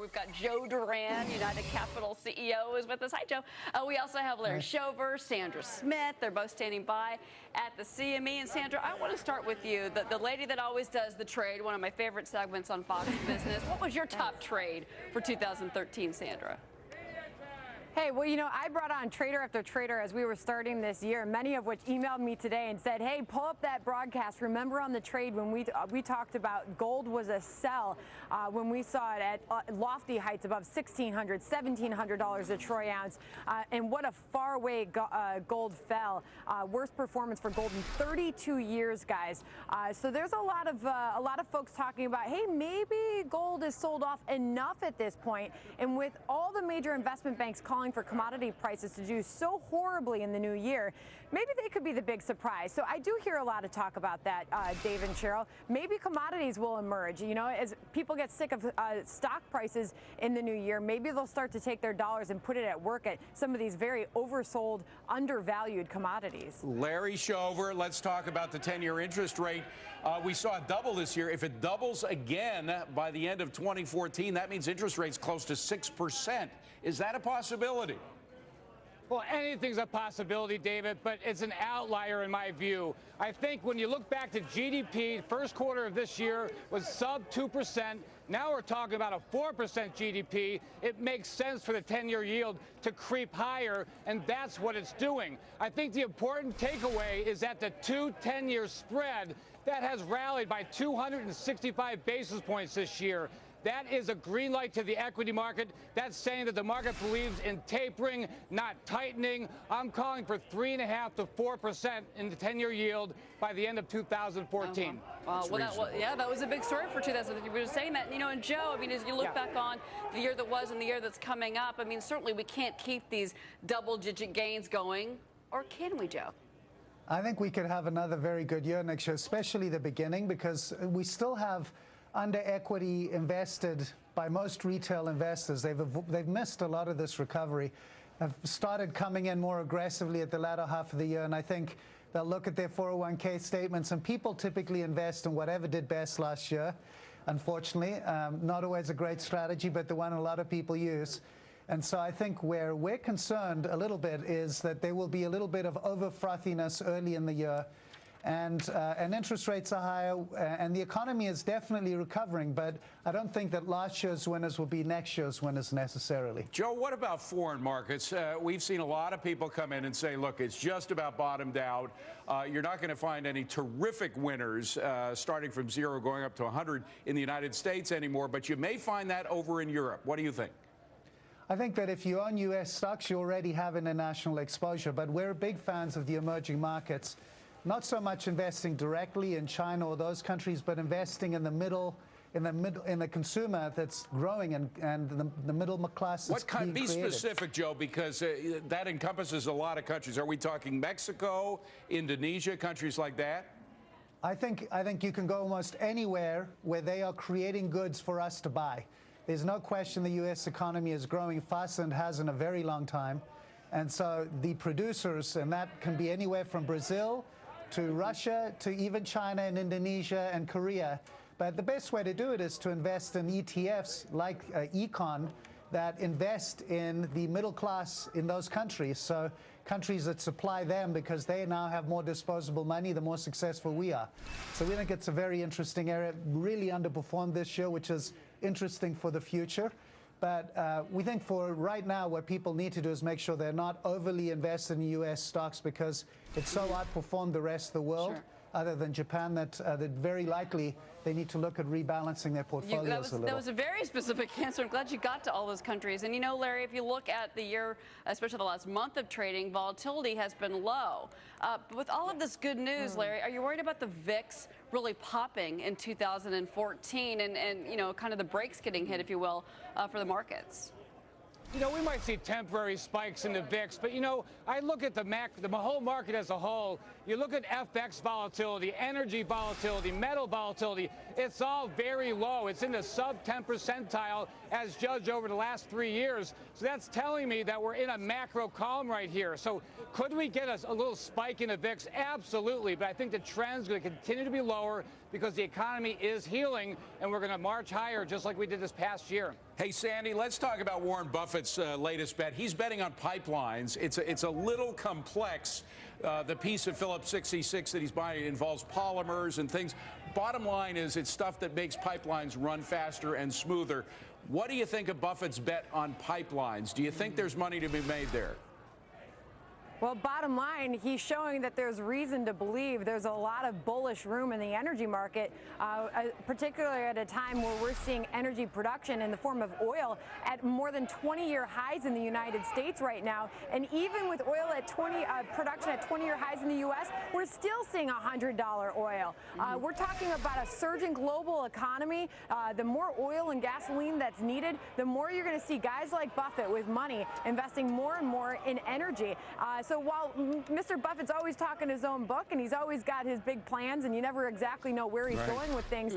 We've got Joe Duran, United Capital CEO, is with us. Hi, Joe. We also have Larry Shover, Sandra Smith. They're both standing by at the CME. And Sandra, I want to start with you, the lady that always does the trade, one of my favorite segments on Fox Business. What was your top trade for 2013, Sandra? Hey, well, I brought on trader after trader as we were starting this year, many of which emailed me today and said, hey, pull up that broadcast. Remember on the trade when we talked about gold was a sell when we saw it at lofty heights above $1,600, $1,700 a troy ounce, and what a far way gold fell. Worst performance for gold in 32 years, guys. So there's a lot of folks talking about, hey, maybe gold is sold off enough at this point. And with all the major investment banks calling for commodity prices to do so horribly in the new year, maybe they could be the big surprise. So I do hear a lot of talk about that, Dave and Cheryl. Maybe commodities will emerge. As people get sick of stock prices in the new year, maybe they'll start to take their dollars and put it at work at some of these very oversold, undervalued commodities. Larry Shover, let's talk about the 10-year interest rate. We saw it double this year. If it doubles again by the end of 2014, that means interest rates close to 6%. Is that a possibility? Well, anything's a possibility, David, but it's an outlier in my view. I think when you look back to GDP, first quarter of this year was sub 2%. Now we're talking about a 4% GDP. It makes sense for the 10-year yield to creep higher, and that's what it's doing. I think the important takeaway is that the 10-year spread that has rallied by 265 basis points this year. That is a green light to the equity market. That's saying that the market believes in tapering, not tightening. I'm calling for 3.5% to 4% in the 10-year yield by the end of 2014. That was a big story for 2013. We were saying that, and Joe, as you look back on the year that was and the year that's coming up, certainly we can't keep these double-digit gains going, or can we, Joe? I think we could have another very good year next year, especially the beginning, because we still have under equity invested by most retail investors. They've missed a lot of this recovery, have started coming in more aggressively at the latter half of the year, and I think they'll look at their 401k statements, and people typically invest in whatever did best last year. Unfortunately, not always a great strategy, but the one a lot of people use. And so I think where we're concerned a little bit is that there will be a little bit of over frothiness early in the year. And interest rates are higher, and the economy is definitely recovering, but I don't think that last year's winners will be next year's winners necessarily. Joe, what about foreign markets? We've seen a lot of people come in and say, look, it's just about bottomed out. You're not going to find any terrific winners starting from 0 going up to 100 in the United States anymore, but you may find that over in Europe. What do you think? I think that if you own U.S. stocks, you already have international exposure, but we're big fans of the emerging markets. Not so much investing directly in China or those countries, but investing in the middle, in the consumer that's growing and the middle class that's being created. Be specific, Joe, because that encompasses a lot of countries. Are we talking Mexico, Indonesia, countries like that? I think you can go almost anywhere where they are creating goods for us to buy. There's no question the U.S. economy is growing faster than it has in a very long time. And so the producers, and that can be anywhere from Brazil to Russia, to even China and Indonesia and Korea. But the best way to do it is to invest in ETFs like Econ that invest in the middle class in those countries. So countries that supply them because they now have more disposable money, the more successful we are. So we think it's a very interesting area, really underperformed this year, which is interesting for the future. But we think for right now, what people need to do is make sure they're not overly invested in U.S. stocks because it's so outperformed the rest of the world. Sure. Other than Japan, that very likely they need to look at rebalancing their portfolios a little. That was a very specific answer. I'm glad you got to all those countries. And Larry, if you look at the year, especially the last month of trading, volatility has been low. But with all of this good news, Larry, are you worried about the VIX really popping in 2014 and kind of the brakes getting hit, if you will, for the markets? We might see temporary spikes in the VIX, but, I look at the whole market as a whole. You look at FX volatility, energy volatility, metal volatility. It's all very low. It's in the sub 10 percentile as judged over the last 3 years. So that's telling me that we're in a macro calm right here. So could we get a little spike in the VIX? Absolutely. But I think the trend's going to continue to be lower because the economy is healing and we're going to march higher just like we did this past year. Hey, Sandy, let's talk about Warren Buffett's latest bet. He's betting on pipelines. It's a little complex. The piece of Phillips 66 that he's buying involves polymers and things. Bottom line is it's stuff that makes pipelines run faster and smoother. What do you think of Buffett's bet on pipelines? Do you think there's money to be made there? Well, bottom line, he's showing that there's reason to believe there's a lot of bullish room in the energy market, particularly at a time where we're seeing energy production in the form of oil at more than 20-year highs in the United States right now. And even with oil at production at 20-year highs in the U.S., we're still seeing $100 oil. We're talking about a surging global economy. The more oil and gasoline that's needed, the more you're going to see guys like Buffett with money investing more and more in energy. So while Mr. Buffett's always talking his own book and he's always got his big plans and you never exactly know where he's going with things,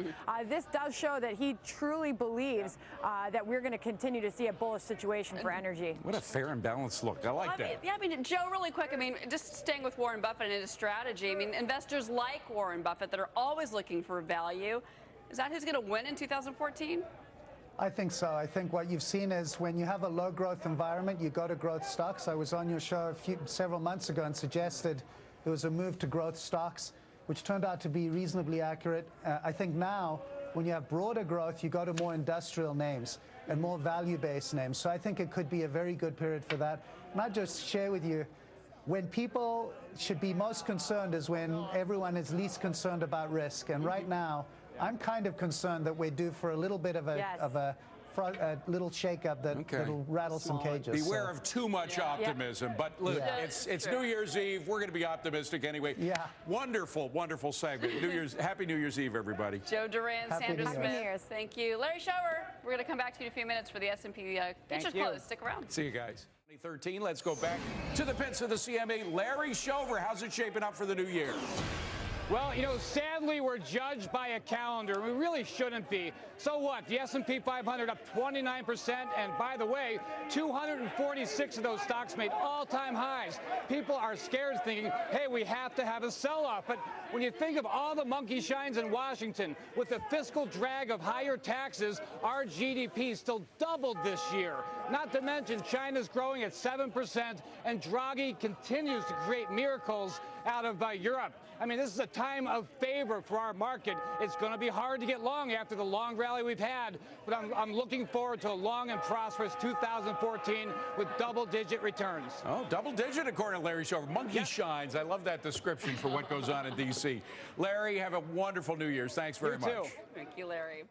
this does show that he truly believes that we're going to continue to see a bullish situation for energy. What a fair and balanced look. I like that. Yeah, I mean, Joe, really quick, I mean, just staying with Warren Buffett and his strategy, I mean, investors like Warren Buffett that are always looking for value, is that who's going to win in 2014? I think so. I think what you've seen is when you have a low growth environment, you go to growth stocks. I was on your show several months ago and suggested there was a move to growth stocks, which turned out to be reasonably accurate. I think now, when you have broader growth, you go to more industrial names and more value-based names. So I think it could be a very good period for that. And I'll just share with you, when people should be most concerned is when everyone is least concerned about risk. And right now, I'm kind of concerned that we're due for a little bit of a little shakeup that'll rattle some cages. Beware of too much optimism. But look, it's New Year's Eve. We're going to be optimistic anyway. Yeah. Wonderful, wonderful segment. Happy New Year's Eve, everybody. Joe Duran, Sandra New Smith. Year's. Thank you. Larry Shower, we're going to come back to you in a few minutes for the S&P Futures Close. Stick around. See you guys. 2013, let's go back to the pits of the CME. Larry Shover, how's it shaping up for the new year? Well, you know, sadly, we're judged by a calendar. We really shouldn't be. So what? The S&P 500 up 29%. And by the way, 246 of those stocks made all-time highs. People are scared, thinking, hey, we have to have a sell-off. But when you think of all the monkey shines in Washington, with the fiscal drag of higher taxes, our GDP still doubled this year. Not to mention China's growing at 7%, and Draghi continues to create miracles out of Europe. I mean, this is a time of favor for our market. It's going to be hard to get long after the long rally we've had, but I'm looking forward to a long and prosperous 2014 with double-digit returns. Oh, double-digit according to Larry Shover. Monkey shines. I love that description for what goes on in D.C. Larry, have a wonderful New Year's. Thanks very much. You too. Thank you, Larry.